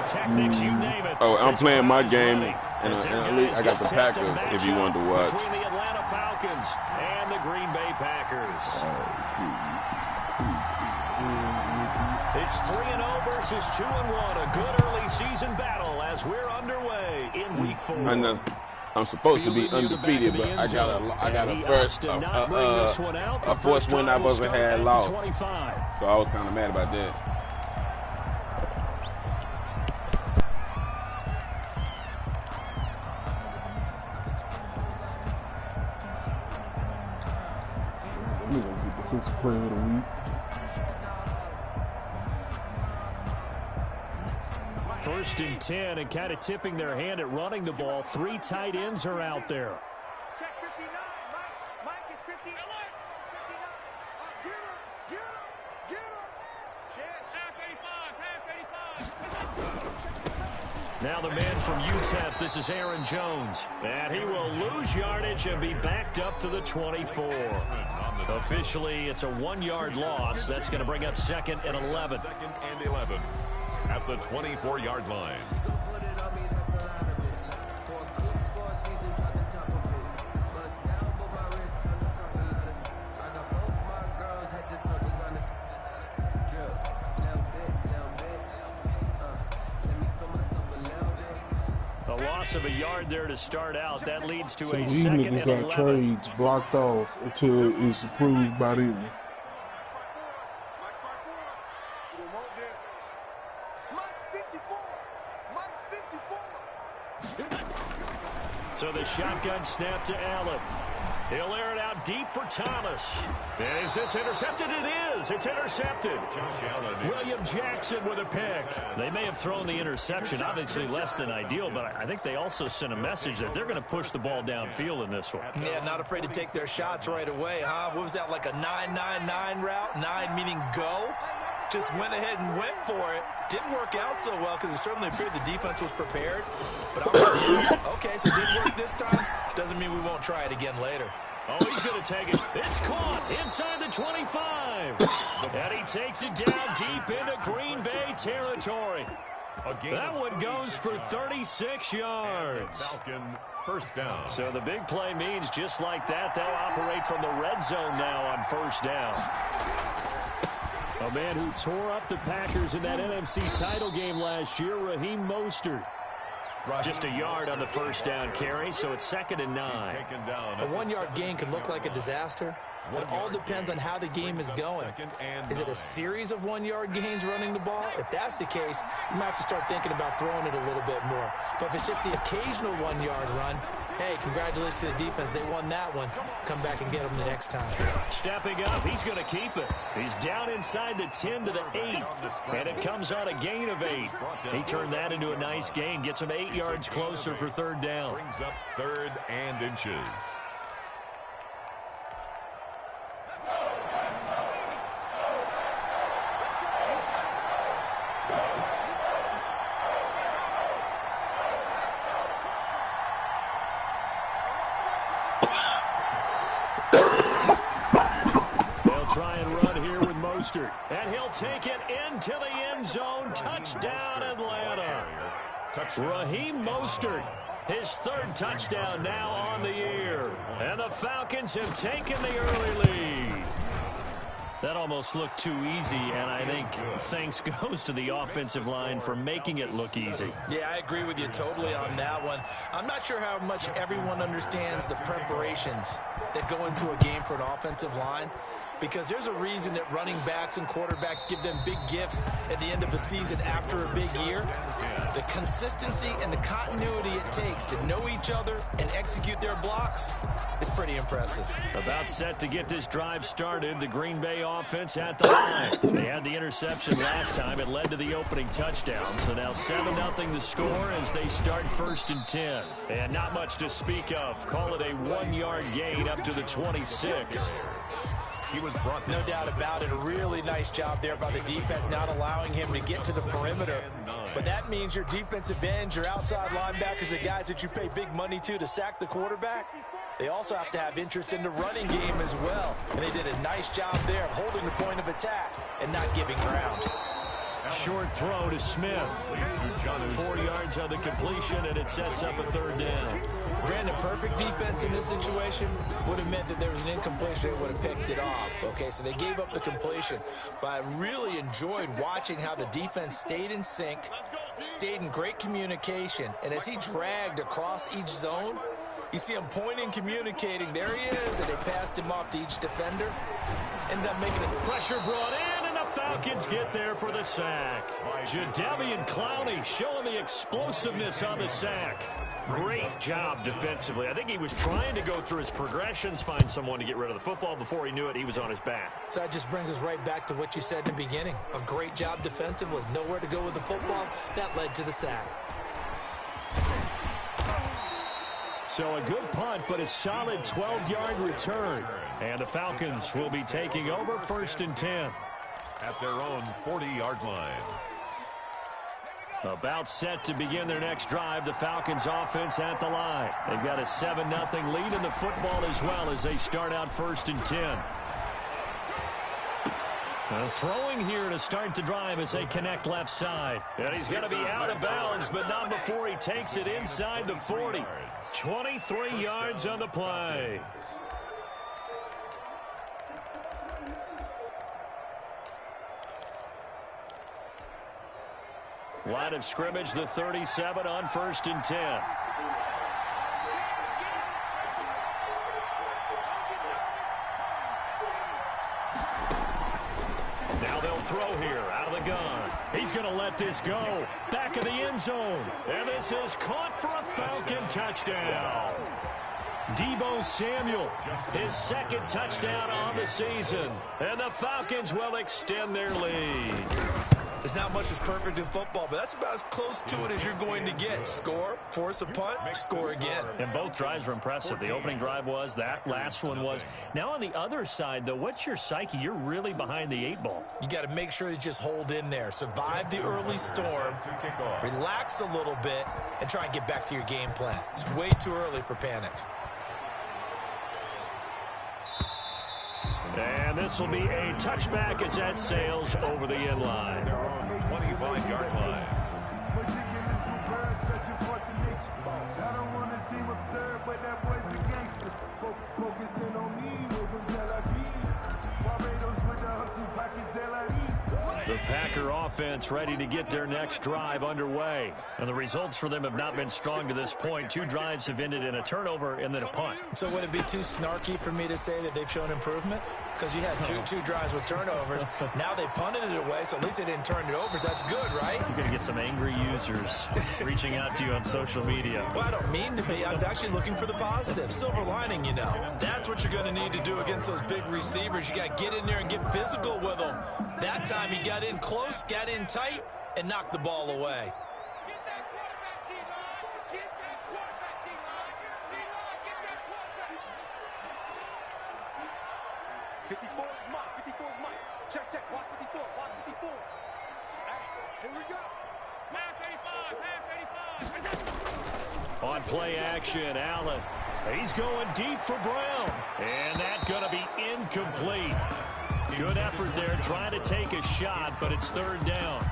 techniques, you name it. Oh, I'm playing my game in a league. I got the Packers if you wanted to watch. Between the Atlanta Falcons and the Green Bay Packers. It's 3-0 versus 2-1. A good early season battle as we're underway in Week 4. I know. I'm supposed to be undefeated, but I got a first win I've ever had lost. So I was kind of mad about that. We're gonna get defensive player of the week. First and 10, and kind of tipping their hand at running the ball. 3 tight ends are out there. Check 59. Mike is 50. 59. Get him. Now the man from UTEP, this is Aaron Jones. And he will lose yardage and be backed up to the 24. Officially, it's a 1-yard loss. That's going to bring up 2nd and 11. 2nd and 11 at the 24-yard line. A loss of a yard there to start out. That leads to So a these 2nd niggas and got 11. trades blocked off until it's approved by them. So the shotgun snap to Allen. He'll air it out deep for Thomas. And is this intercepted? It is. It's intercepted. William Jackson with a pick. They may have thrown the interception, obviously less than ideal, but I think they also sent a message that they're going to push the ball downfield in this one. Yeah, not afraid to take their shots right away, huh? What was that, like a 9-9-9 route? 9 meaning go? Just went ahead and went for it. Didn't work out so well because it certainly appeared the defense was prepared. But I'm with you. Okay, so it didn't work this time. Doesn't mean we won't try it again later. Oh, he's going to take it. It's caught inside the 25. And he takes it down deep into Green Bay territory. That one goes for 36 yards. Falcon first down. So the big play means just like that, they'll operate from the red zone now on first down. A man who tore up the Packers in that NFC title game last year, Raheem Mostert. Just a yard on the first down carry, so it's 2nd and 9. A 1-yard gain can look like a disaster. It all depends on how the game is going. Is it a series of 1-yard gains running the ball? If that's the case, you might have to start thinking about throwing it a little bit more. But if it's just the occasional 1-yard run, hey, congratulations to the defense. They won that one. Come back and get them the next time. Stepping up, he's going to keep it. He's down inside the 10 to the 8, and it comes on a gain of 8. He turned that into a nice gain, gets him 8 yards closer for third down. Brings up 3rd and inches. And he'll take it into the end zone. Touchdown, Atlanta. Raheem Mostert, his 3rd touchdown now on the year. And the Falcons have taken the early lead. That almost looked too easy, and I think thanks goes to the offensive line for making it look easy. Yeah, I agree with you totally on that one. I'm not sure how much everyone understands the preparations that go into a game for an offensive line, because there's a reason that running backs and quarterbacks give them big gifts at the end of a season after a big year. The consistency and the continuity it takes to know each other and execute their blocks is pretty impressive. About set to get this drive started, the Green Bay offense at the line. They had the interception last time. It led to the opening touchdown. So now 7-0 the score as they start 1st and 10. And not much to speak of. Call it a 1-yard gain up to the 26. He was brought no doubt about it. A really nice job there by the defense, not allowing him to get to the perimeter. But that means your defensive ends, your outside linebackers, the guys that you pay big money to sack the quarterback, they also have to have interest in the running game as well. And they did a nice job there of holding the point of attack and not giving ground. Short throw to Smith. 4 yards on the completion, and it sets up a 3rd down. Brandon, perfect defense in this situation would have meant that there was an incompletion. They would have picked it off. Okay, so they gave up the completion. But I really enjoyed watching how the defense stayed in sync, stayed in great communication. And as he dragged across each zone, you see him pointing, communicating. There he is, and they passed him off to each defender. Ended up making it. Pressure brought in, and the Falcons get there for the sack. Jadeveon Clowney showing the explosiveness on the sack. Great job defensively. I think he was trying to go through his progressions, find someone to get rid of the football. Before he knew it, he was on his back. So that just brings us right back to what you said in the beginning. A great job defensively. Nowhere to go with the football. That led to the sack. So a good punt, but a solid 12-yard return. And the Falcons will be taking over 1st and 10. At their own 40-yard line. About set to begin their next drive, the Falcons offense at the line. They've got a 7-0 lead in the football as well as they start out 1st and 10. Throwing here to start the drive as they connect left side. And he's going to be out of bounds, but not before he takes it inside the 40. 23 yards on the play. Line of scrimmage, the 37 on 1st and 10. Now they'll throw here out of the gun. He's going to let this go. Back of the end zone. And this is caught for a Falcon touchdown. Deebo Samuel, his 2nd touchdown on the season. And the Falcons will extend their lead. There's not much that's perfect in football, but that's about as close to it as you're going to get. Score, force a punt, score again. And both drives were impressive. The opening drive was, that last one was. Now on the other side, though, what's your psyche? You're really behind the 8 ball. You got to make sure you just hold in there. Survive the early storm, relax a little bit, and try and get back to your game plan. It's way too early for panic. And this will be a touchback as that sails over the end line. 25-yard line. The Packer offense ready to get their next drive underway. And the results for them have not been strong to this point. 2 drives have ended in a turnover and then a punt. So would it be too snarky for me to say that they've shown improvement? Because you had two drives with turnovers. Now they punted it away, so at least they didn't turn it over. So that's good, right? You're going to get some angry users reaching out to you on social media. Well, I don't mean to be. I was actually looking for the positive. Silver lining, you know. That's what you're going to need to do against those big receivers. You got to get in there and get physical with them. That time he got in close, got in tight, and knocked the ball away. On play action, Allen. He's going deep for Brown. And that's going to be incomplete. Good effort there, trying to take a shot, but it's 3rd down.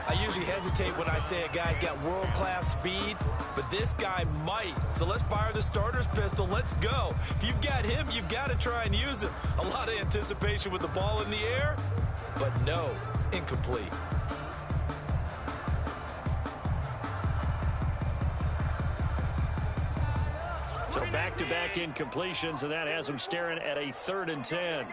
I usually hesitate when I say a guy's got world-class speed, but this guy might. So let's fire the starter's pistol. Let's go. If you've got him, you've got to try and use him. A lot of anticipation with the ball in the air, but no, incomplete. So back-to-back incompletions, and that has him staring at a 3rd and 10.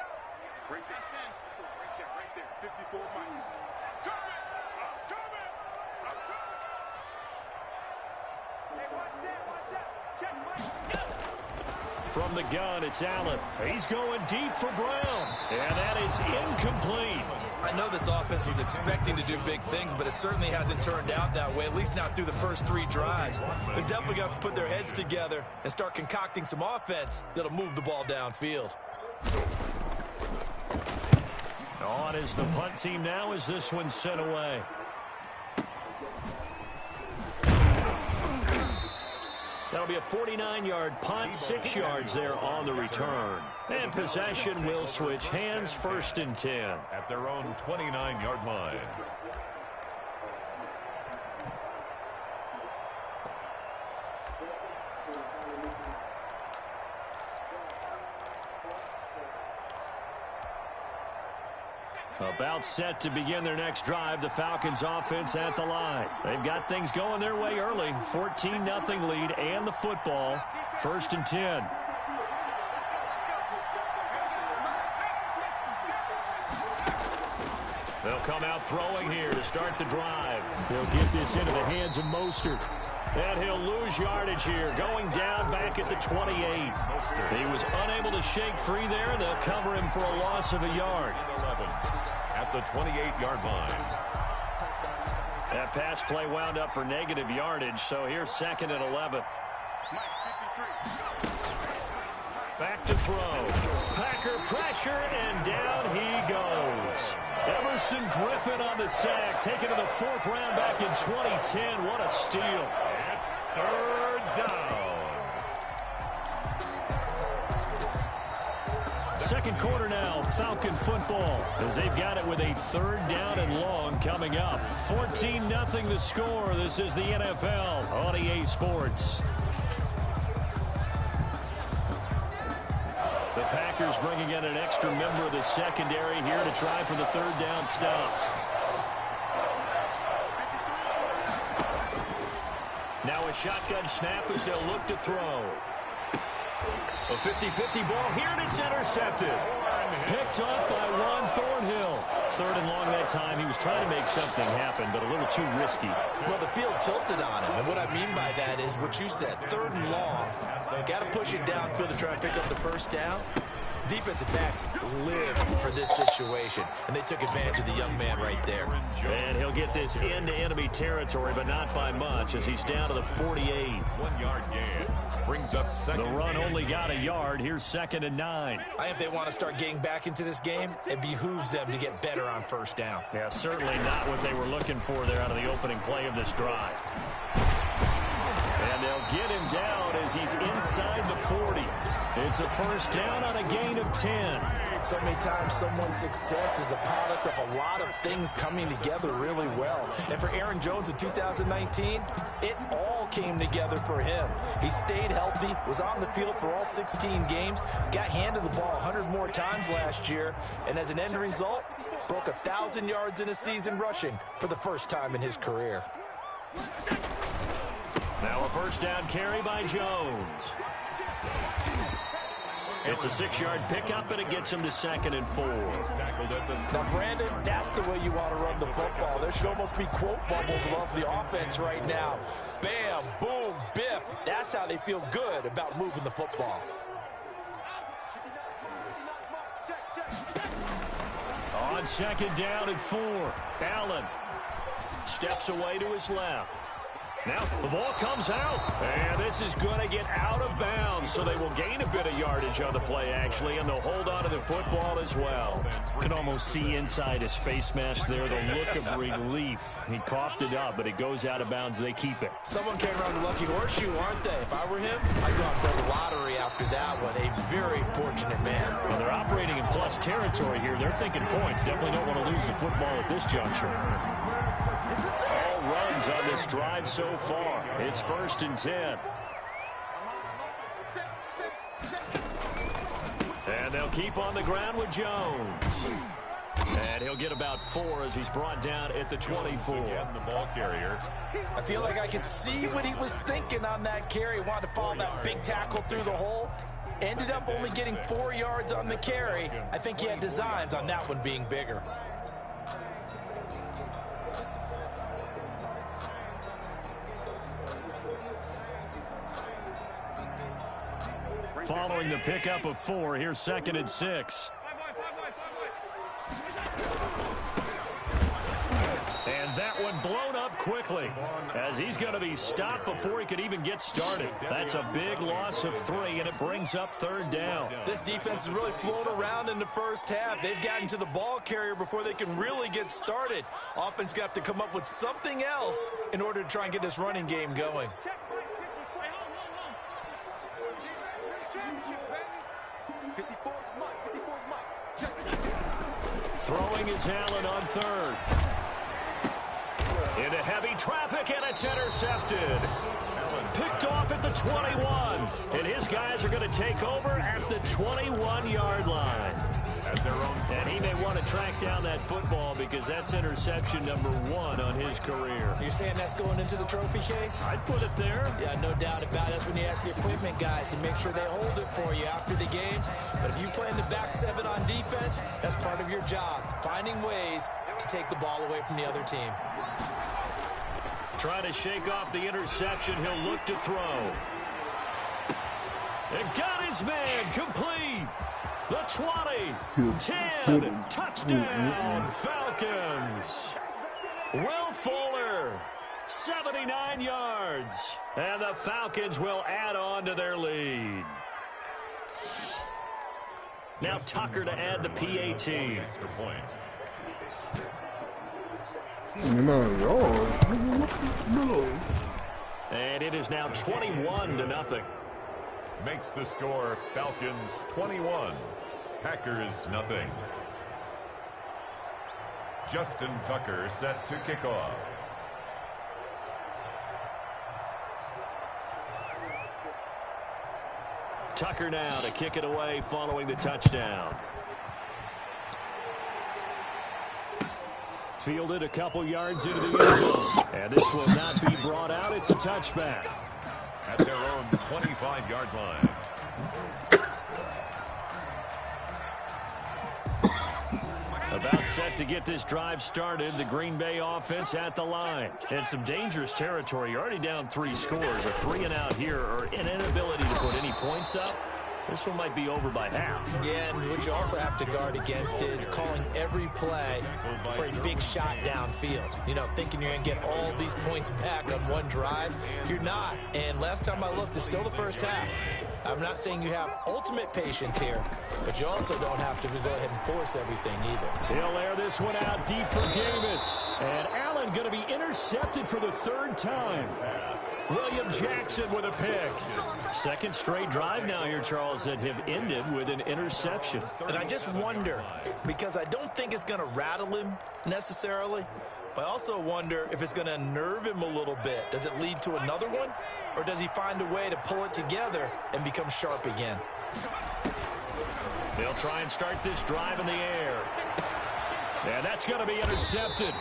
From the gun, it's Allen. He's going deep for Brown. And that is incomplete. I know this offense was expecting to do big things, but it certainly hasn't turned out that way, at least not through the first 3 drives. They're definitely going to have to put their heads together and start concocting some offense that'll move the ball downfield. On is the punt team now as this one's sent away. That'll be a 49-yard punt, 6 yards there on the return. And possession will switch hands, 1st and 10. At their own 29-yard line. About set to begin their next drive, the Falcons offense at the line. They've got things going their way early. 14-0 lead and the football. 1st and 10. They'll come out throwing here to start the drive. They'll get this into the hands of Mostert. And he'll lose yardage here, going down back at the 28. He was unable to shake free there, and they'll cover him for a loss of a yard. 11 at the 28-yard line. That pass play wound up for negative yardage, so here's 2nd and 11. Back to throw. Packer pressure, and down he goes. Emerson Griffin on the sack, taken to the 4th round back in 2010. What a steal. It's 3rd down. 2nd quarter now, Falcon football, as they've got it with a 3rd down and long coming up. 14-0 the score. This is the NFL on EA Sports. The Packers bringing in an extra member of the secondary here to try for the 3rd down stop. Now a shotgun snap as they'll look to throw. A 50-50 ball here, and it's intercepted. Picked off by Juan Thornhill. 3rd and long that time. He was trying to make something happen, but a little too risky. Well, the field tilted on him, and what I mean by that is what you said, 3rd and long. Got to push it downfield to try and pick up the 1st down. Defensive backs live for this situation, and they took advantage of the young man right there. And he'll get this into enemy territory, but not by much, as he's down to the 48. 1-yard gain. Brings up 2nd. The run only got a yard. Here's 2nd and 9. I think if they want to start getting back into this game, it behooves them to get better on 1st down. Yeah, certainly not what they were looking for there out of the opening play of this drive. And they'll get him down as he's inside the 40. It's a 1st down on a gain of 10. So many times someone's success is the product of a lot of things coming together really well. And for Aaron Jones in 2019, it all came together for him. He stayed healthy, was on the field for all 16 games, got handed the ball 100 more times last year, and as an end result, broke 1,000 yards in a season rushing for the first time in his career. Now a 1st down carry by Jones. It's a 6-yard pickup, and it gets him to 2nd and 4. Now, Brandon, that's the way you want to run the football. There should almost be quote bubbles above the offense right now. Bam, boom, biff. That's how they feel good about moving the football. On 2nd down and 4, Allen steps away to his left. Now the ball comes out, and this is going to get out of bounds, so they will gain a bit of yardage on the play, actually, and they'll hold on to the football as well. Can almost see inside his face mask there the look of relief. He coughed it up, but it goes out of bounds. They keep it. Someone came around the lucky horseshoe, aren't they? If I were him, I'd go out and play the lottery after that one. A very fortunate man. Well, they're operating in plus territory here. They're thinking points. Definitely don't want to lose the football at this juncture. All runs on this drive so far. It's 1st and 10. And they'll keep on the ground with Jones. And he'll get about 4 as he's brought down at the 24. The ball carrier. I feel like I could see what he was thinking on that carry. Wanted to follow that big tackle through the hole. Ended up only getting 4 yards on the carry. I think he had designs on that one being bigger. Following the pickup of 4, here's 2nd and 6. And that one blown up quickly as he's going to be stopped before he could even get started. That's a big loss of 3, and it brings up 3rd down. This defense has really flown around in the first half. They've gotten to the ball carrier before they can really get started. Offense got to come up with something else in order to try and get this running game going. Throwing is Allen on 3rd. Into heavy traffic, and it's intercepted. Picked off at the 21. And his guys are going to take over at the 21-yard line. at their own 20. And he may want to track down that football because that's interception number 1 on his career. You're saying that's going into the trophy case? I'd put it there. Yeah, no doubt about it. That's when you ask the equipment guys to make sure they hold it for you after the game. But if you play in the back 7 on defense, that's part of your job, finding ways to take the ball away from the other team. Trying to shake off the interception. He'll look to throw. And got his man complete. The 20, 10, touchdown, Falcons. Will Fuller, 79 yards. And the Falcons will add on to their lead. Now Tucker to add the PAT. Extra point. 79 yards. No. And it is now 21-0. Makes the score Falcons 21, Packers nothing. Justin Tucker set to kick off. Tucker now to kick it away following the touchdown. Fielded a couple yards into the end zone. And this will not be brought out. It's a touchback. At their own 25-yard line. About set to get this drive started. The Green Bay offense at the line. And some dangerous territory. You're already down 3 scores. A 3-and-out here or an inability to put any points up. This one might be over by half. Yeah, and what you also have to guard against is calling every play for a big shot downfield. You know, thinking you're going to get all these points back on one drive. You're not. And last time I looked, it's still the first half. I'm not saying you have ultimate patience here, but you also don't have to go ahead and force everything either. He'll air this one out deep for Davis. And Allen going to be intercepted for the 3rd time. William Jackson with a pick. Second straight drive now here, Charles, that have ended with an interception. And I just wonder, because I don't think it's going to rattle him necessarily, but I also wonder if it's going to unnerve him a little bit. Does it lead to another one? Or does he find a way to pull it together and become sharp again? They'll try and start this drive in the air. And that's going to be intercepted.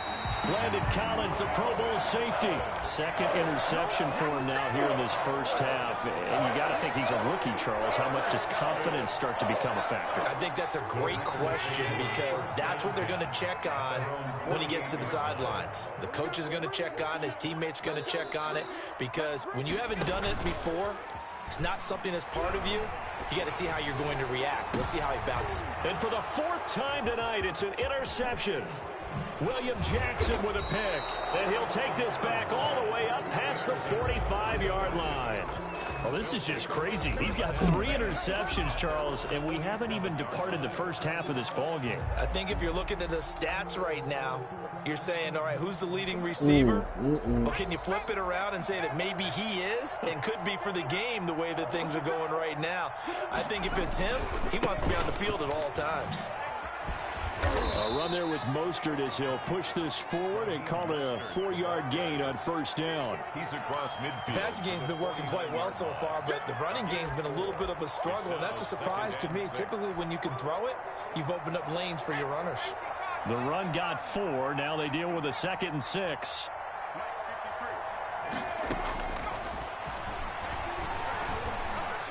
Landon Collins, the Pro Bowl safety. Second interception for him now here in this first half. And you got to think he's a rookie, Charles. How much does confidence start to become a factor? I think that's a great question because that's what they're going to check on when he gets to the sidelines. The coach is going to check on it. His teammates are going to check on it because when you haven't done it before, it's not something that's part of you. You got to see how you're going to react. Let's see how he bounces. And for the 4th time tonight, it's an interception. William Jackson with a pick. And he'll take this back all the way up past the 45-yard line. Well, this is just crazy. He's got 3 interceptions, Charles, and we haven't even departed the first half of this ballgame. I think if you're looking at the stats right now, you're saying, all right, who's the leading receiver? Well, can you flip it around and say that maybe he is and could be for the game the way that things are going right now? I think if it's him, he must be on the field at all times. A run there with Mostert as he'll push this forward and call it a 4-yard gain on first down. He's across midfield. The passing game's been working quite well so far, but the running game's been a little bit of a struggle, and that's a surprise to me. Typically, when you can throw it, you've opened up lanes for your runners. The run got 4. Now they deal with a 2nd and 6.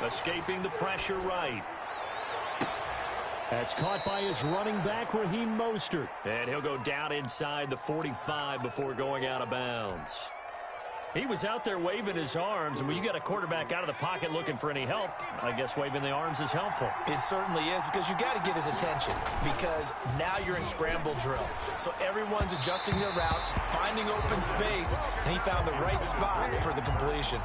Escaping the pressure right. That's caught by his running back, Raheem Mostert. And he'll go down inside the 45 before going out of bounds. He was out there waving his arms, and when you got a quarterback out of the pocket looking for any help, I guess waving the arms is helpful. It certainly is, because you got to get his attention, because now you're in scramble drill. So everyone's adjusting their routes, finding open space, and he found the right spot for the completion.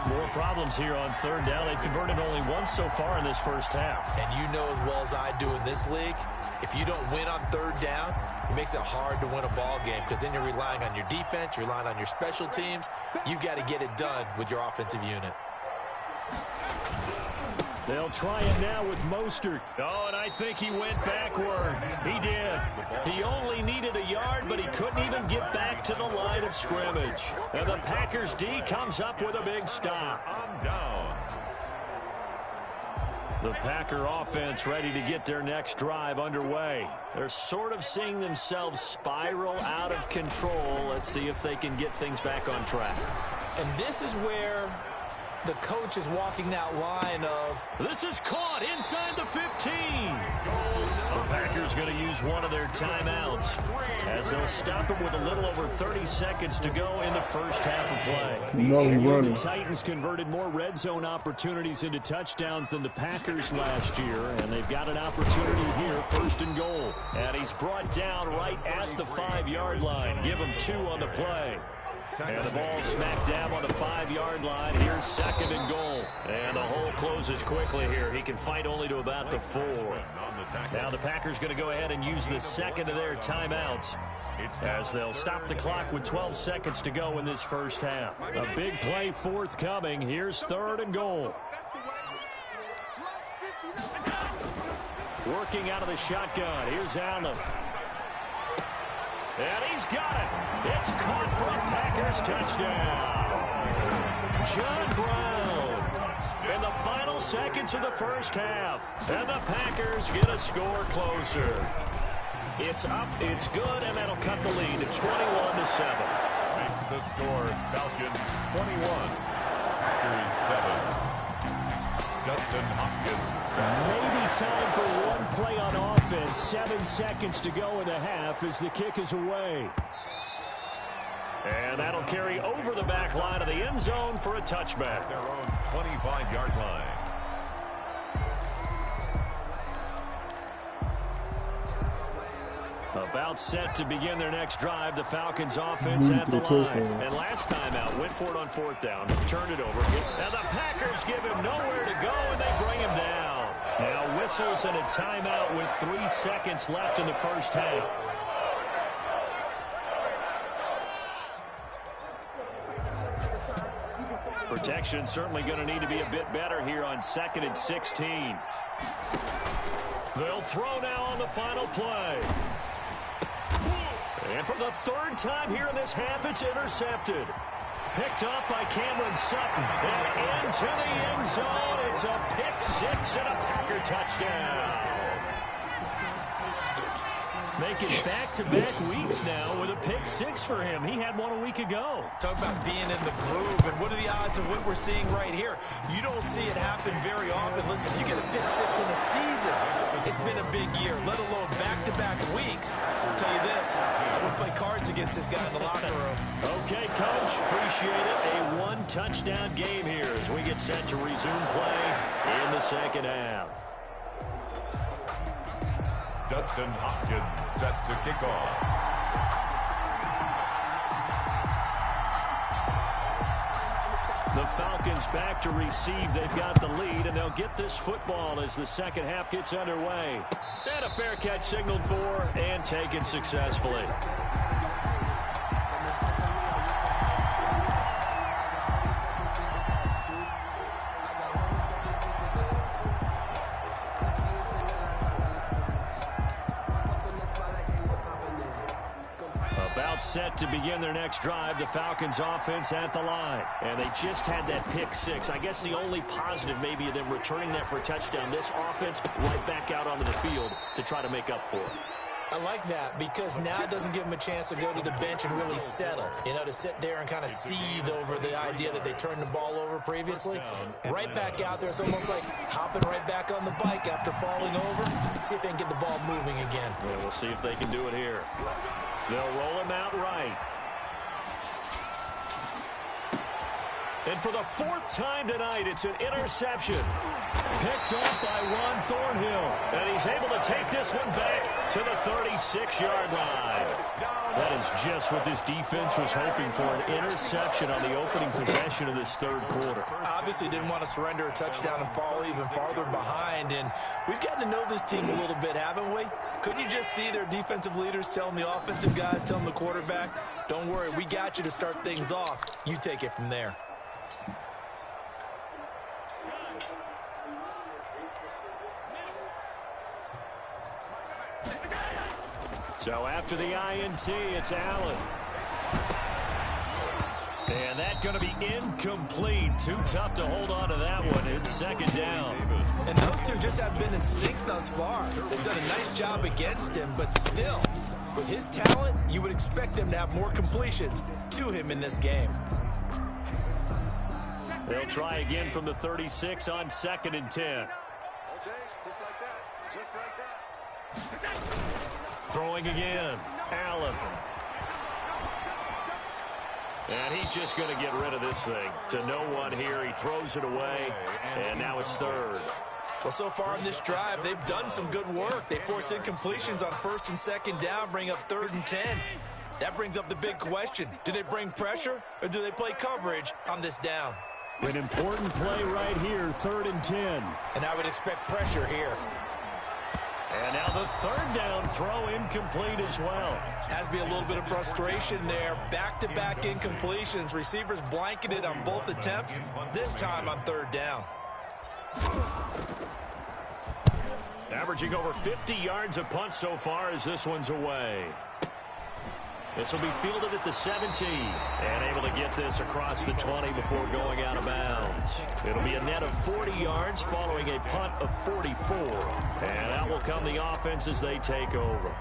More problems here on 3rd down. They've converted only once so far in this first half. And you know as well as I do in this league, if you don't win on 3rd down, it makes it hard to win a ball game because then you're relying on your defense, you're relying on your special teams. You've got to get it done with your offensive unit. They'll try it now with Mostert. Oh, and I think he went backward. He did. He only needed a yard, but he couldn't even get back to the line of scrimmage. And the Packers D comes up with a big stop. On downs. The Packer offense ready to get their next drive underway. They're sort of seeing themselves spiral out of control. Let's see if they can get things back on track. And this is where the coach is walking that line of... This is caught inside the 15. The Packers going to use one of their timeouts as they'll stop him with a little over 30 seconds to go in the first half of play. Running. The Titans converted more red zone opportunities into touchdowns than the Packers last year, and they've got an opportunity here, first and goal. And he's brought down right at the 5-yard line. Give him 2 on the play. And the ball smack dab on the 5-yard line. Here's second and goal. And the hole closes quickly here. He can fight only to about the 4. Now the Packers going to go ahead and use the second of their timeouts as they'll stop the clock with 12 seconds to go in this first half. A big play forthcoming. Here's third and goal. Working out of the shotgun. Here's Allen. And he's got it. It's caught for a Packers touchdown. John Brown in the final seconds of the first half. And the Packers get a score closer. It's up, it's good, and that'll cut the lead to 21-7. Makes the score Falcons 21, Packers 7. Justin Hopkins. Maybe time for one play on offense. 7 seconds to go in the half as the kick is away. And that'll carry over the back line of the end zone for a touchback. Their own 25-yard line. About set to begin their next drive, the Falcons offense at the line. And last time out, went for it on 4th down, turned it over. And the Packers give him nowhere to go, and they bring him down. Now whistles and a timeout with 3 seconds left in the first half. Protection certainly going to need to be a bit better here on 2nd and 16. They'll throw now on the final play. And for the 3rd time here in this half, it's intercepted. Picked up by Cameron Sutton. And into the end zone. It's a pick 6 and a Packer touchdown. Making back-to-back weeks now with a pick 6 for him. He had one a week ago. Talk about being in the groove, and what are the odds of what we're seeing right here? You don't see it happen very often. Listen, you get a pick 6 in a season. It's been a big year, let alone back-to-back weeks. I'll tell you this, I would play cards against this guy in the locker room. Okay, Coach, appreciate it. A 1-touchdown game here as we get set to resume play in the second half. Justin Hopkins set to kick off. The Falcons back to receive. They've got the lead, and they'll get this football as the second half gets underway. And a fair catch signaled for and taken successfully. About set to begin their next drive, the Falcons offense at the line. And they just had that pick 6. I guess the only positive maybe of them returning that for a touchdown. This offense right back out onto the field to try to make up for it. I like that because now it doesn't give them a chance to go to the bench and really settle. You know, to sit there and kind of seethe over the idea that they turned the ball over previously. Right back out there, it's almost like hopping right back on the bike after falling over. See if they can get the ball moving again. Yeah, we'll see if they can do it here. They'll roll him out right. And for the 4th time tonight, it's an interception. Picked up by Juan Thornhill. And he's able to take this one back to the 36-yard line. That is just what this defense was hoping for, an interception on the opening possession of this 3rd quarter. Obviously didn't want to surrender a touchdown and fall even farther behind. And we've gotten to know this team a little bit, haven't we? Couldn't you just see their defensive leaders telling the offensive guys, telling the quarterback, don't worry, we got you to start things off. You take it from there. So after the INT, it's Allen. And that's going to be incomplete. Too tough to hold on to that one. It's second down. And those two just have been in sync thus far. They've done a nice job against him, but still, with his talent, you would expect them to have more completions to him in this game. They'll try again from the 36 on 2nd and 10. Okay, just like that. Just like that. Throwing again. Allen. And he's just going to get rid of this thing. To no one here. He throws it away. And now it's 3rd. Well, so far in this drive, they've done some good work. They force incompletions on 1st and 2nd down, bring up 3rd and 10. That brings up the big question. Do they bring pressure or do they play coverage on this down? An important play right here, 3rd and 10. And I would expect pressure here. And now the 3rd down throw incomplete as well. Has to be a little bit of frustration there. Back-to-back incompletions. Receivers blanketed on both attempts, this time on 3rd down. Averaging over 50 yards a punt so far as this one's away. This will be fielded at the 17. And able to get this across the 20 before going out of bounds. It'll be a net of 40 yards following a punt of 44. And out will come the offense as they take over.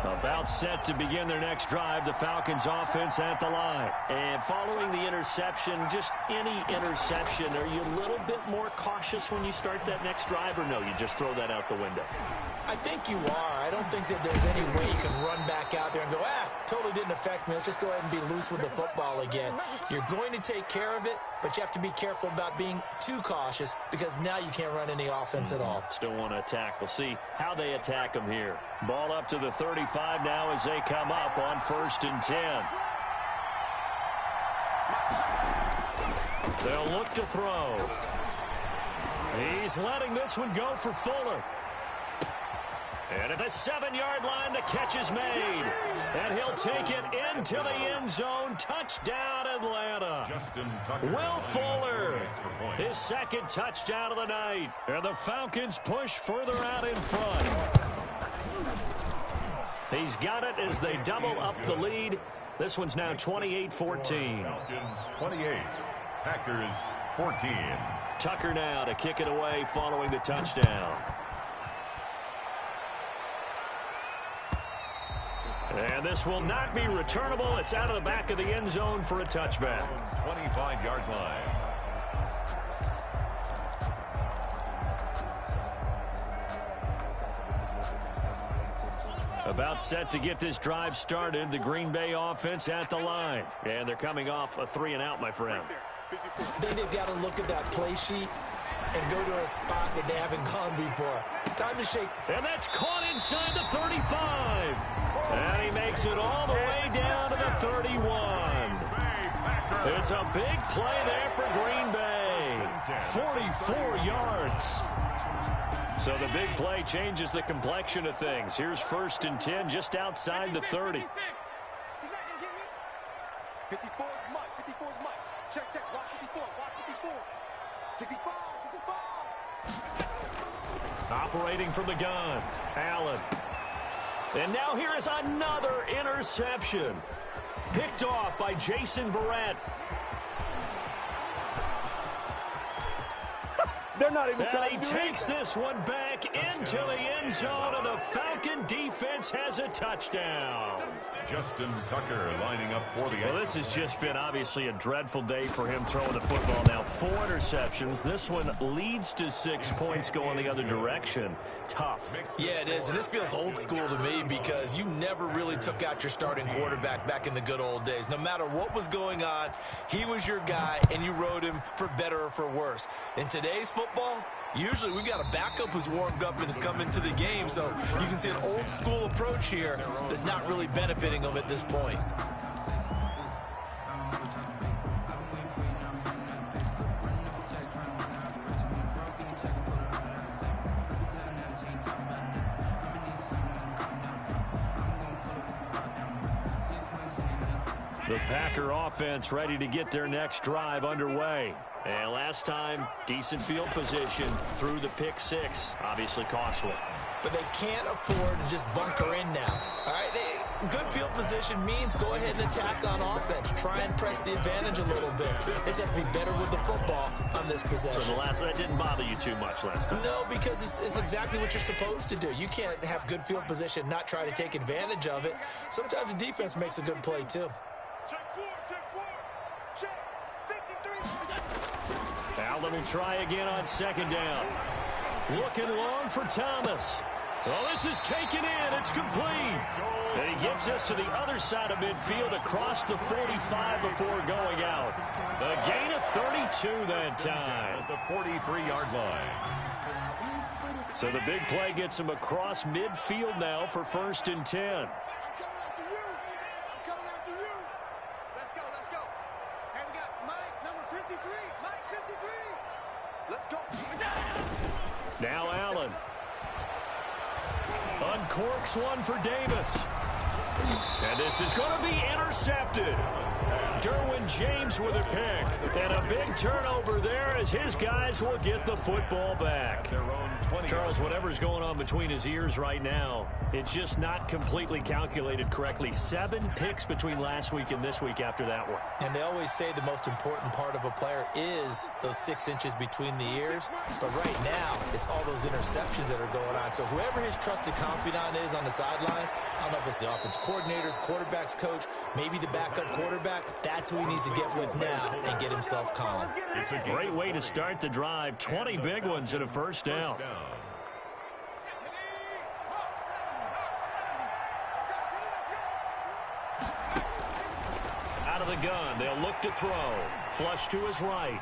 About set to begin their next drive, the Falcons offense at the line. And following the interception, just any interception, are you a little bit more cautious when you start that next drive, or no, you just throw that out the window? I think you are. I don't think that there's any way you can run back out there and go, totally didn't affect me. Let's just go ahead and be loose with the football again. You're going to take care of it, but you have to be careful about being too cautious because now you can't run any offense at all. Still want to attack. We'll see how they attack them here. Ball up to the 35 now as they come up on 1st and 10. They'll look to throw. He's letting this one go for Fuller. And at the 7-yard line, the catch is made. And he'll take it into the end zone. Touchdown, Atlanta. Will Fuller, his 2nd touchdown of the night. And the Falcons push further out in front. He's got it as they double up the lead. This one's now 28-14. Falcons 28, Packers 14. Tucker now to kick it away following the touchdown. And this will not be returnable. It's out of the back of the end zone for a touchback. 25-yard line. About set to get this drive started. The Green Bay offense at the line. And they're coming off a 3-and-out, my friend. I think they've got to look at that play sheet and go to a spot that they haven't gone before. Time to shake. And that's caught inside the 35. And he makes it all the way down to the 31. It's a big play there for Green Bay. 44 yards. So the big play changes the complexion of things. Here's 1st and 10 just outside the 30. He's not going to get me. 54 is Mike. 54 is Mike. Check, check. Watch 54. Watch 54. 65. 65. Operating from the gun. Allen. And now here is another interception. Picked off by Jason Verrett. They're not even And trying he to do takes this one back into the end zone, and the Falcon defense has a touchdown. Justin Tucker lining up for the... Well, this has just been obviously a dreadful day for him throwing the football. Now 4 interceptions. This one leads to 6 points going the other direction. Tough. Yeah, it is, and this feels old school to me because you never really took out your starting quarterback back in the good old days. No matter what was going on, he was your guy, and you rode him for better or for worse. In today's football, usually we've got a backup who's warmed up and has come into the game, so you can see an old school approach here that's not really benefiting them at this point. The Packer offense ready to get their next drive underway. And last time, decent field position through the pick 6. Obviously costly. but they can't afford to just bunker in now. All right, good field position means go ahead and attack on offense. Try and press the advantage a little bit. They just have to be better with the football on this possession. So that didn't bother you too much last time? No, because it's exactly what you're supposed to do. You can't have good field position, not try to take advantage of it. Sometimes the defense makes a good play, too. Check four, check 53. Allen will try again on second down. Looking long for Thomas. Well, this is taken in. It's complete. And he gets us to the other side of midfield across the 45 before going out. A gain of 32 that time. At the 43-yard line. So the big play gets him across midfield now for 1st and 10. I'm coming after you. Let's go. Hey, we got Mike, number 53. Mike, 53. Let's go. Now Allen. Uncorks one for Davis. And this is going to be intercepted. Derwin James with a pick. And a big turnover there as his guys will get the football back. Charles, whatever's going on between his ears right now, it's just not completely calculated correctly. 7 picks between last week and this week after that one. And they always say the most important part of a player is those 6 inches between the ears. But right now, it's all those interceptions that are going on. So whoever his trusted confidant is on the sidelines, I don't know if it's the offense coordinator, the quarterback's coach, maybe the backup quarterback, that's who he needs to get with now and get himself calm. It's a Great way to start the drive. 20 big ones and a first down. Out of the gun, they'll look to throw. Flush to his right.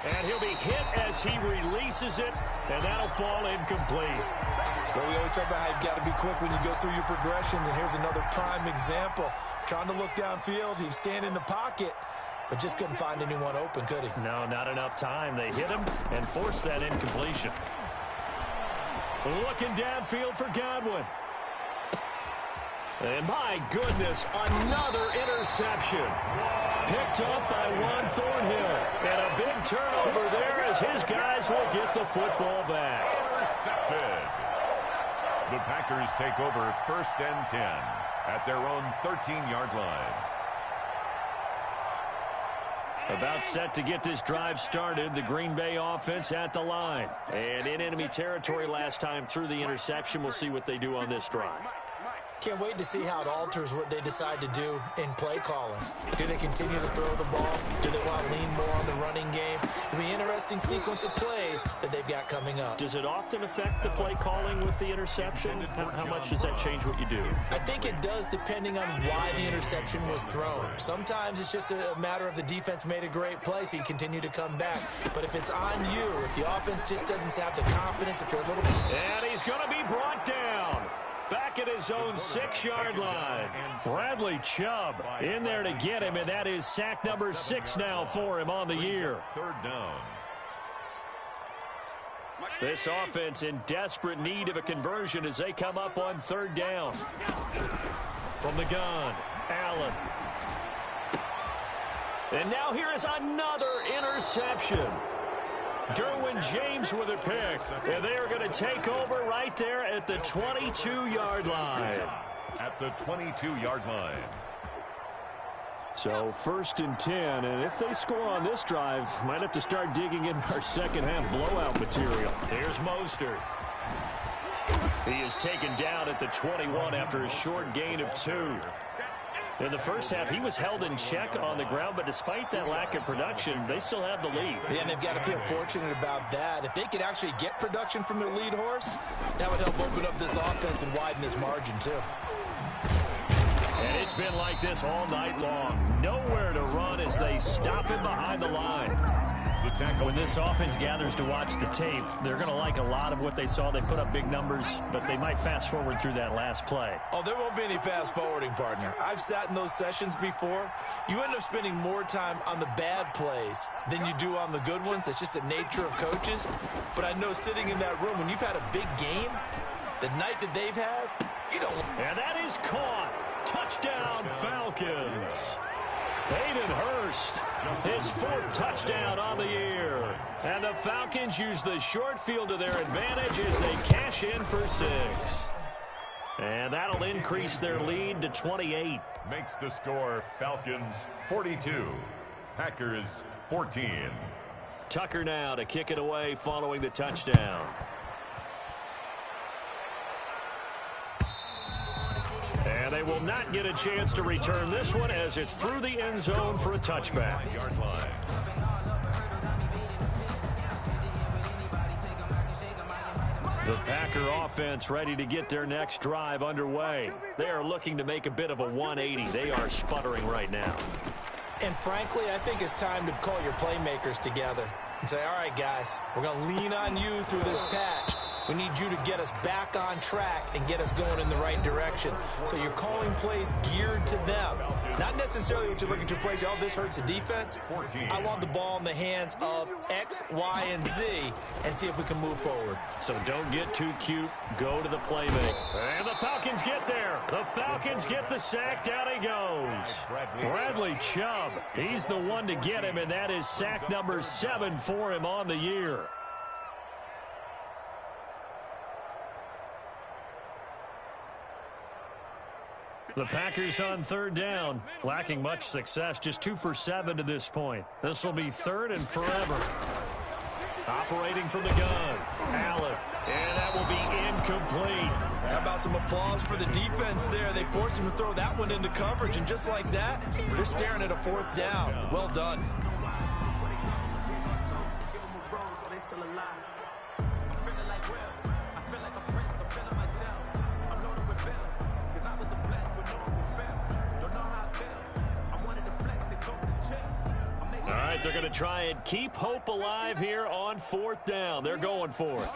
And he'll be hit as he releases it, and that'll fall incomplete. But we always talk about how you've got to be quick when you go through your progressions, and here's another prime example. Trying to look downfield, he was standing in the pocket, but just couldn't find anyone open, could he? No, not enough time. They hit him and forced that incompletion. Looking downfield for Godwin. And my goodness, another interception. Picked up by Juan Thornhill. And a big turnover there as his guys will get the football back. Intercepted. The Packers take over 1st and 10 at their own 13-yard line. About set to get this drive started, the Green Bay offense at the line. And in enemy territory last time through the interception. We'll see what they do on this drive. Can't wait to see how it alters what they decide to do in play calling. Do they continue to throw the ball? Do they want to lean more on the running game? It'll be an interesting sequence of plays that they've got coming up. Does it often affect the play calling with the interception? How much does that change what you do? I think it does depending on why the interception was thrown. Sometimes it's just a matter of the defense made a great play, so you continue to come back. But if it's on you, if the offense just doesn't have the confidence, if they're a little bit... And he's going to be brought down. Back at his own 6-yard line. Bradley Chubb in there to get him, and that is sack number 6 now for him on the year. 3rd down. This offense in desperate need of a conversion as they come up on 3rd down. From the gun, Allen. And now here is another interception. Derwin James with a pick, and they are going to take over right there at the 22-yard line. At the 22-yard line. So 1st and 10, and if they score on this drive, might have to start digging in our second-half blowout material. Here's Mostert. He is taken down at the 21 after a short gain of 2. In the first half, he was held in check on the ground, but despite that lack of production, they still have the lead. Yeah, and they've got to feel fortunate about that. If they could actually get production from their lead horse, that would help open up this offense and widen this margin, too. And it's been like this all night long. Nowhere to run as they stop him behind the line. When this offense gathers to watch the tape, they're going to like a lot of what they saw. They put up big numbers, but they might fast forward through that last play. Oh, there won't be any fast forwarding, partner. I've sat in those sessions before. You end up spending more time on the bad plays than you do on the good ones. It's just the nature of coaches. But I know sitting in that room, when you've had a big game, the night that they've had, you don't. And that is caught. Touchdown, Falcons. Hayden Hurst, his 4th touchdown on the year. And the Falcons use the short field to their advantage as they cash in for 6. And that'll increase their lead to 28. Makes the score Falcons 42, Packers 14. Tucker now to kick it away following the touchdown. And they will not get a chance to return this one as it's through the end zone for a touchback. The Packer offense ready to get their next drive underway. They are looking to make a bit of a 180. They are sputtering right now. And frankly, I think it's time to call your playmakers together and say, all right, guys, we're going to lean on you through this patch. We need you to get us back on track and get us going in the right direction. So you're calling plays geared to them. Not necessarily what you look at your plays, oh, this hurts the defense. I want the ball in the hands of X, Y, and Z and see if we can move forward. So don't get too cute. Go to the playmaker. And the Falcons get there. The Falcons get the sack. Down he goes. Bradley Chubb. He's the one to get him, and that is sack number 7 for him on the year. The Packers on 3rd down, lacking much success, just 2 for 7 to this point. This will be 3rd and forever. Operating from the gun, Allen, and that will be incomplete. How about some applause for the defense there? They forced him to throw that one into coverage, and just like that, they're staring at a 4th down. Well done. They're going to try and keep hope alive here on 4th down. They're going for it.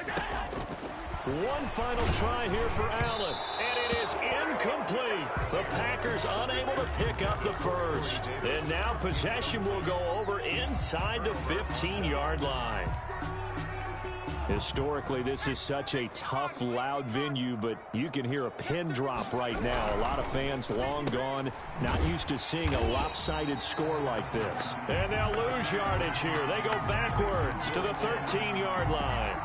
One final try here for Allen, and it is incomplete. The Packers unable to pick up the first. And now possession will go over inside the 15-yard line. Historically, this is such a tough, loud venue, but you can hear a pin drop right now. A lot of fans long gone, not used to seeing a lopsided score like this. And they'll lose yardage here. They go backwards to the 13-yard line.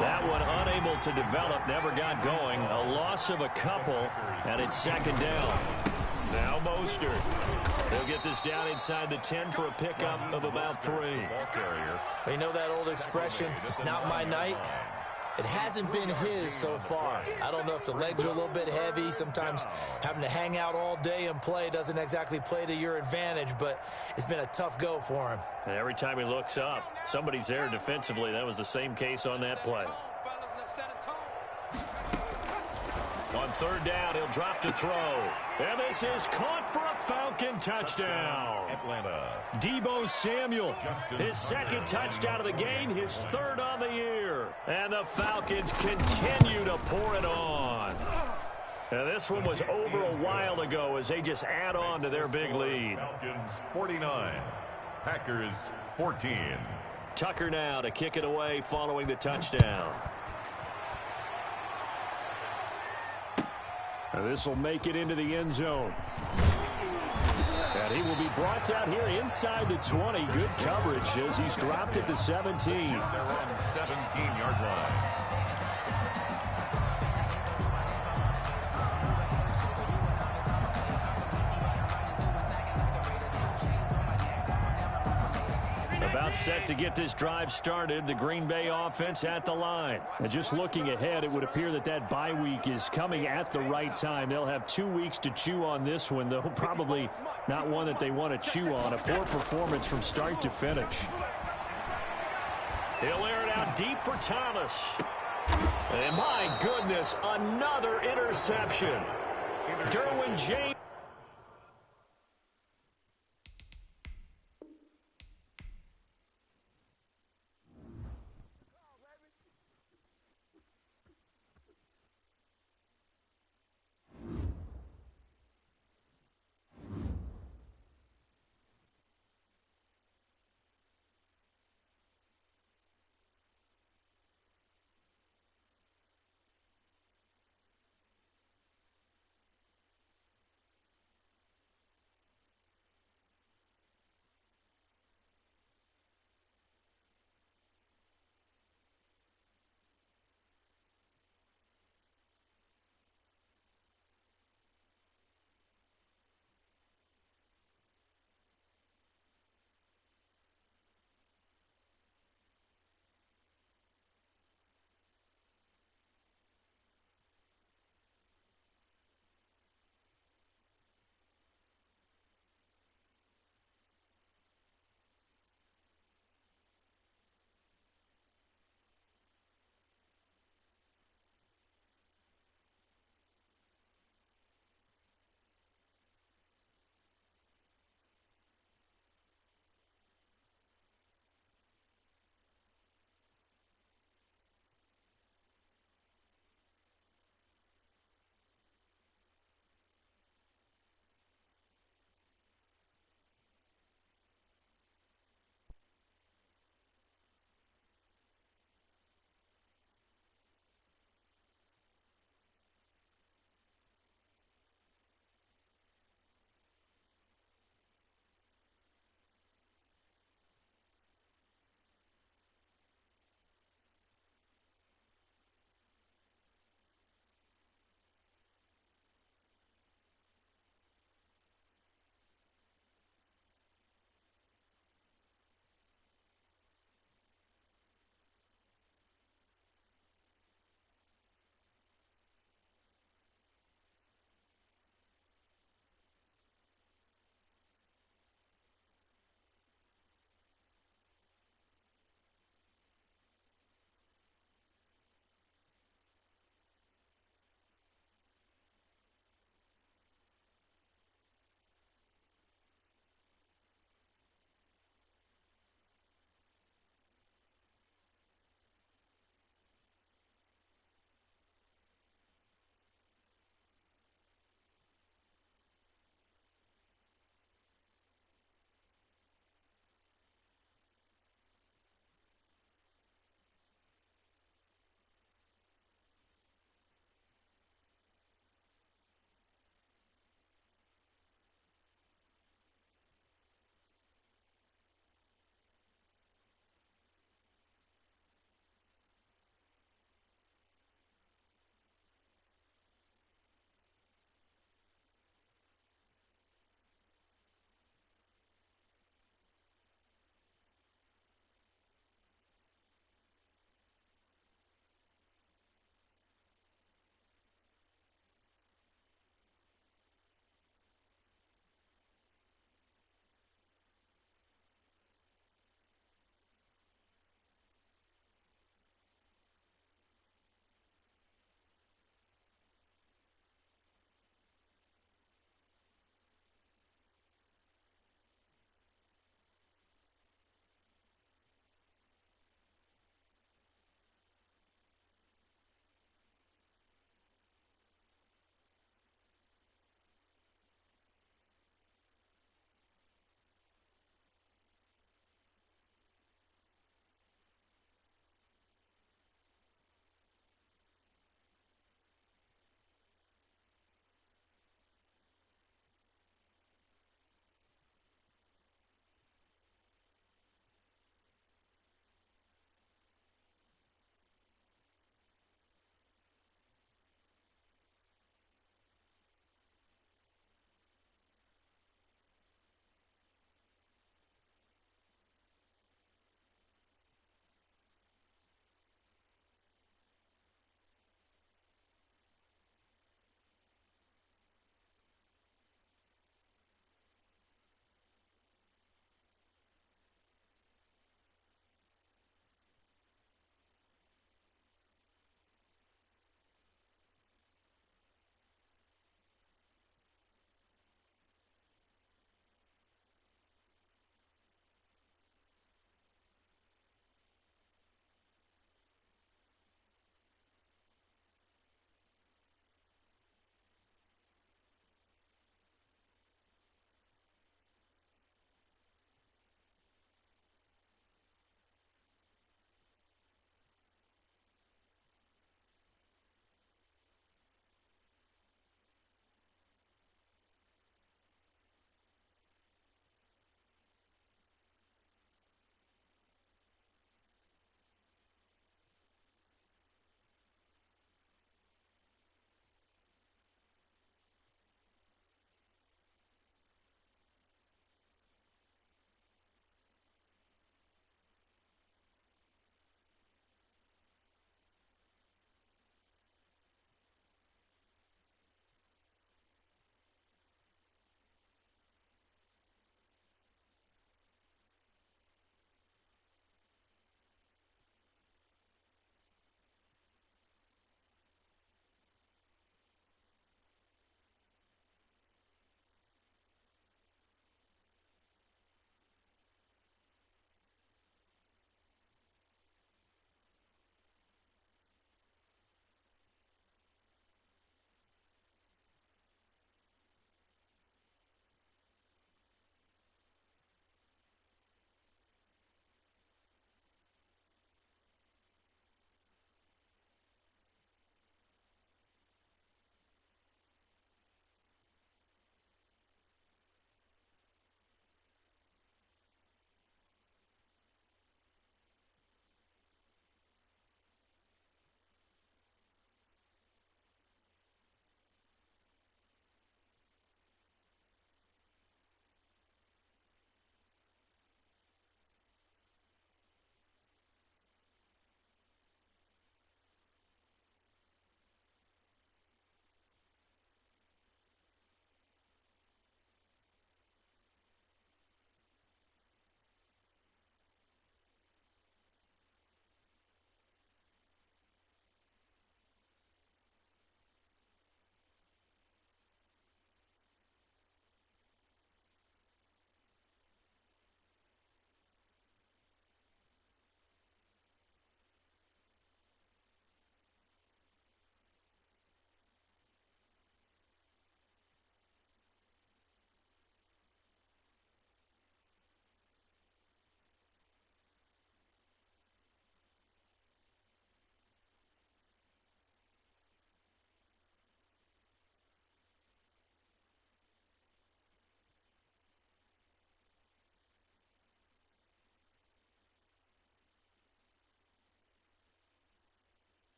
That one unable to develop, never got going. A loss of a couple, and it's 2nd down. Now Mostert. They'll get this down inside the 10 for a pickup of about 3. You know that old expression, it's not my night? It hasn't been his so far. I don't know if the legs are a little bit heavy. Sometimes having to hang out all day and play doesn't exactly play to your advantage, but it's been a tough go for him. And every time he looks up, somebody's there defensively. That was the same case on that play. On 3rd down, he'll drop to throw. And this is caught for a Falcon touchdown. Atlanta. Deebo Samuel, his 2nd touchdown of the game, his 3rd on the year. And the Falcons continue to pour it on. And this one was over a while ago as they just add on to their big lead. Falcons 49, Packers 14. Tucker now to kick it away following the touchdown. This will make it into the end zone. And he will be brought down here inside the 20. Good coverage as he's dropped at the 17. They're on the 17-yard line. About set to get this drive started, the Green Bay offense at the line. And just looking ahead, it would appear that that bye week is coming at the right time. They'll have 2 weeks to chew on this one, though probably not one that they want to chew on. A poor performance from start to finish. He'll air it out deep for Thomas. And my goodness, another interception. Derwin James.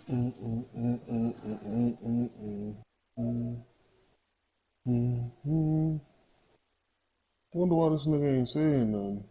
Mm, mm, mm, mm, mm, mm, mm, mm, mm, mm. Wonder why this nigga ain't saying nothing.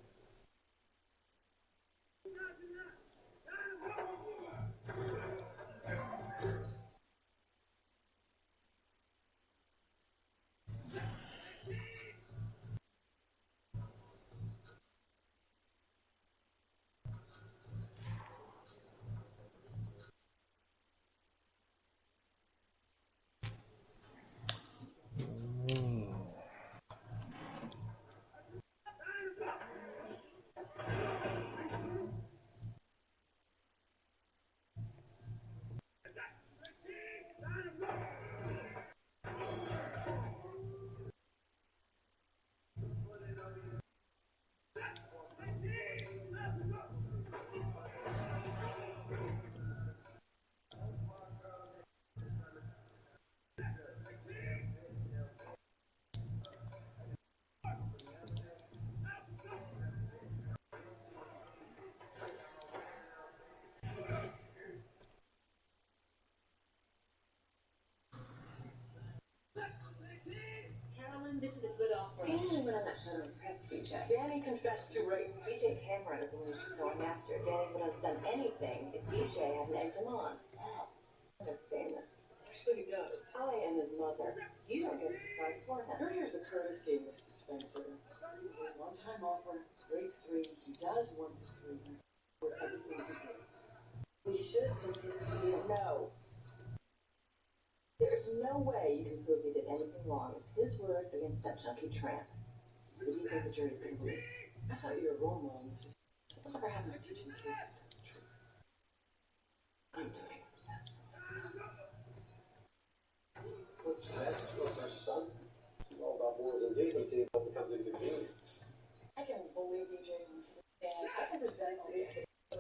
This is a good offer. Danny went on that show to impress BJ. Danny confessed to rape. BJ Cameron is the one she's going after. Danny wouldn't have done anything if BJ hadn't egged him on. I'm not saying this. Actually, he does. I am his mother. You don't get to decide for him. Your here's a courtesy, Mrs. Spencer. This is a one-time offer. Rape 3. He does 1 to 3. For everything he did. We should consider the deal. No. There's no way you can prove he did anything wrong. It's his word against that junkie tramp. What do you think the jury's going to believe? I thought you were a role model, Mrs. I'll never have my teaching case to tell the truth. I'm doing what's best for myself. What's best for my son? It's all about morals and decency until it becomes inconvenient. I can't believe BJ wants to stand. I can present all the evidence. I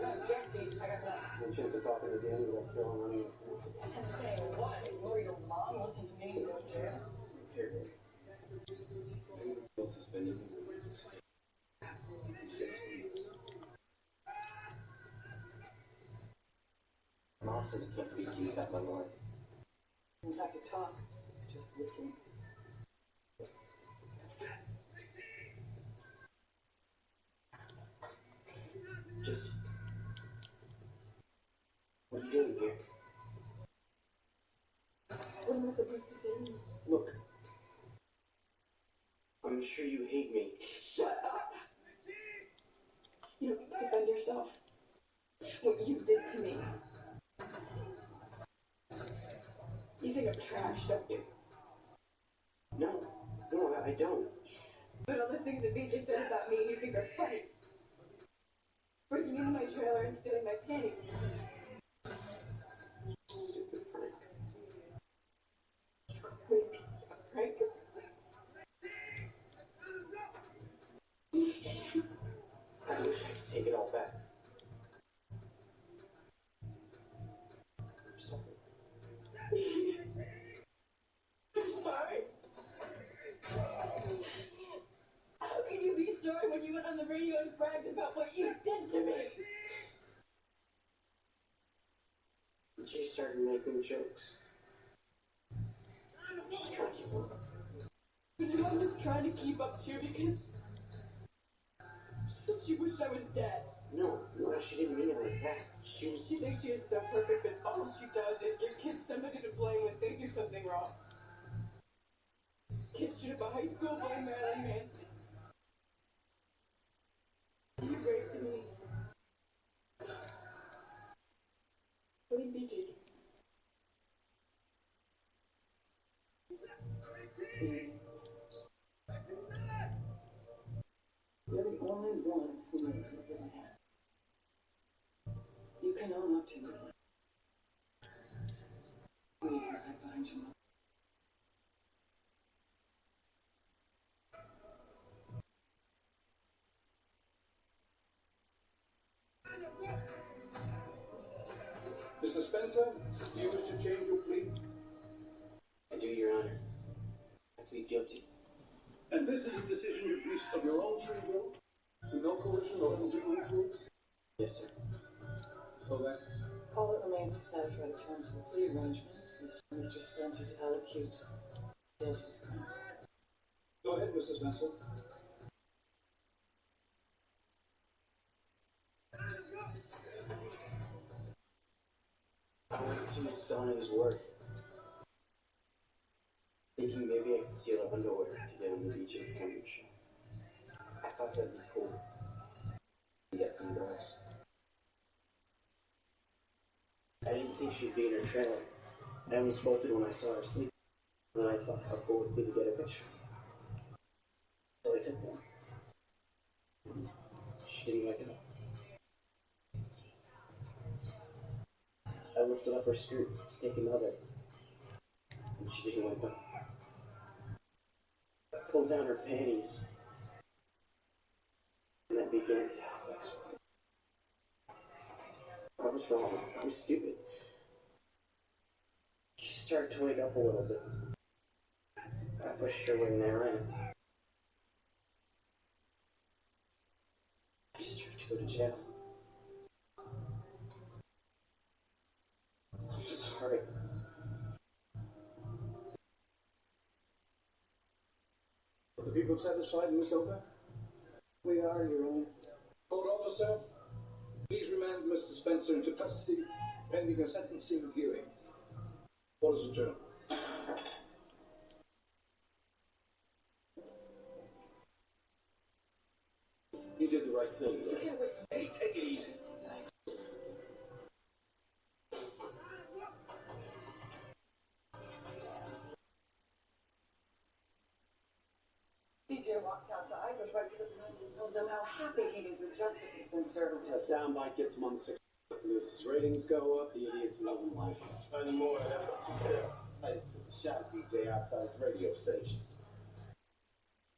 got Jesse. I got nothing. No chance of talking to Danny without killing any information. And saying what? Ignore your mom, listen to me, and go to jail? Here, you built to spend even more. Mom says I can't speak to you about my life. You don't have to talk. Just listen. Just... What are you doing here? What am I supposed to say? Look. I'm sure you hate me. Shut up! You don't need to defend yourself. What you did to me. You think I'm trash, don't you? No, I don't. But all those things that BJ said about me, you think are funny. Breaking into my trailer and stealing my panties. Stupid prank. Maybe a prank. I wish I could take it all back. I'm sorry. I'm sorry. How can you be sorry when you went on the radio and bragged about what you did to me? She started making jokes. She's trying to keep up. Was your mom just trying to keep up too because she wished I was dead? No, she didn't mean it like that. She thinks she is so perfect, but all she does is give kids somebody to blame when they do something wrong. Kids shoot up a high school, blame Marilyn Manson. You raped me. What did BJ do? You're the only one who knows what really happened. You can own up to it. You can hide behind your mom. Mr. Spencer, do you wish to change your plea? I do, Your Honor. I plead guilty. And this is a decision you've reached of your own free will? No coercion or undue influence? Yes, sir. So that Caller remains to satisfy the terms of the plea arrangement. Mr. Spencer to allocute. Deals was kind. Go ahead, Mrs. Spencer. I went to Stoning's work, thinking maybe I could steal her underwear to get on the beach in Cambridge. I thought that'd be cool. And get some girls. I didn't think she'd be in her trailer. I only spoke to her when I saw her sleep. And then I thought how cool it would be to get a picture. So I took one. She didn't wake up. I lifted up her skirt to take another. And she didn't wake up. I pulled down her panties. And I began to have sex with her. I was wrong. I was stupid. She started to wake up a little bit. I pushed her in there and I deserve to go to jail. I'm sorry. Are the people satisfied, Miss Doper? We are, Your Honor. Court officer, please remand Mr. Spencer into custody pending a sentencing hearing. What is adjourned? You did the right thing. Hey, take it easy. DJ walks outside, goes right to the press and tells them how happy he is that justice has been served. A soundbite gets him on the 6th. His ratings go up, the idiots love him life. Spending more than ever. I took a shot at DJ outside the radio station.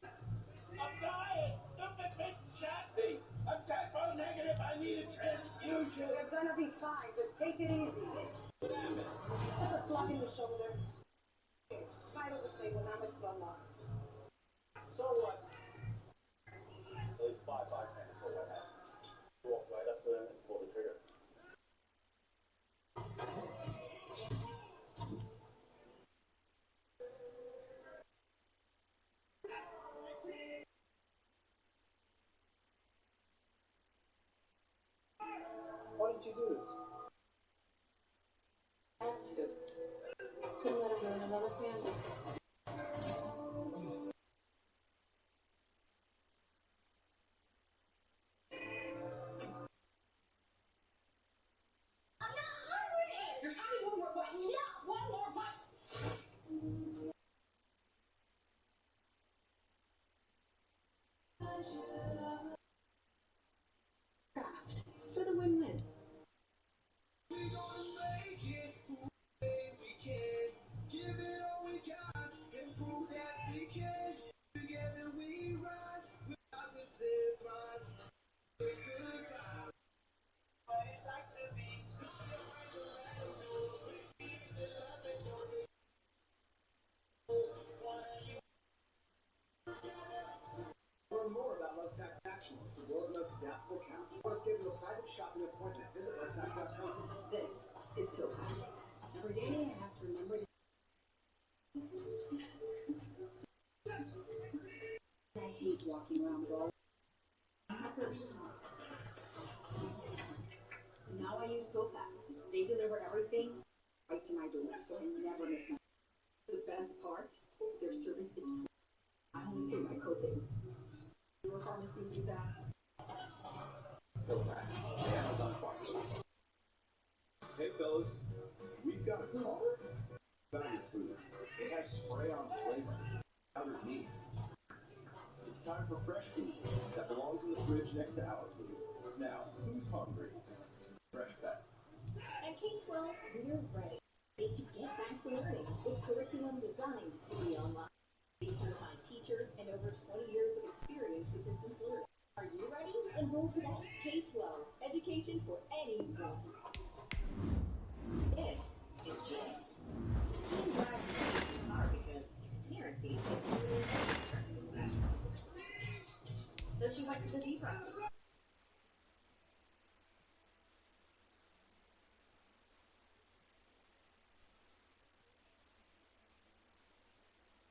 I'm dying! Stupid bitch shot me! I'm typo negative, I need a transfusion! You're gonna be fine, just take it easy. Put a slug in the shoulder. Vitals are stable, not much blood loss. So what? At least 5 seconds or what happened. Walk right up to them and pull the trigger. Why did you do this? I have to. Couldn't let him ruin another family. For the win-win. Learn more about Lovesac Sactionals, the world's most adaptable couch. Or schedule a private shopping appointment. Visit lovesac.com. This is Pilpack. Every day I have to remember to... I hate walking around with all my purse. Now I use Pilpack. They deliver everything right to my door, so I never miss my... The best part, their service is free. I only pay my co-pays. Your pharmacy do that. Pilpack, the Amazon pharmacy. Hey fellas, we've got a caller. Found your food. It has spray-on flavor. Powdered meat. It's time for fresh food that belongs in the fridge next to our food. Now, who's hungry? Fresh Pet. At K-12, we're ready to get back to learning with curriculum designed to be online. Certified teachers and over 20 years of experience with distance learning. Are you ready? Enroll today. K-12, education for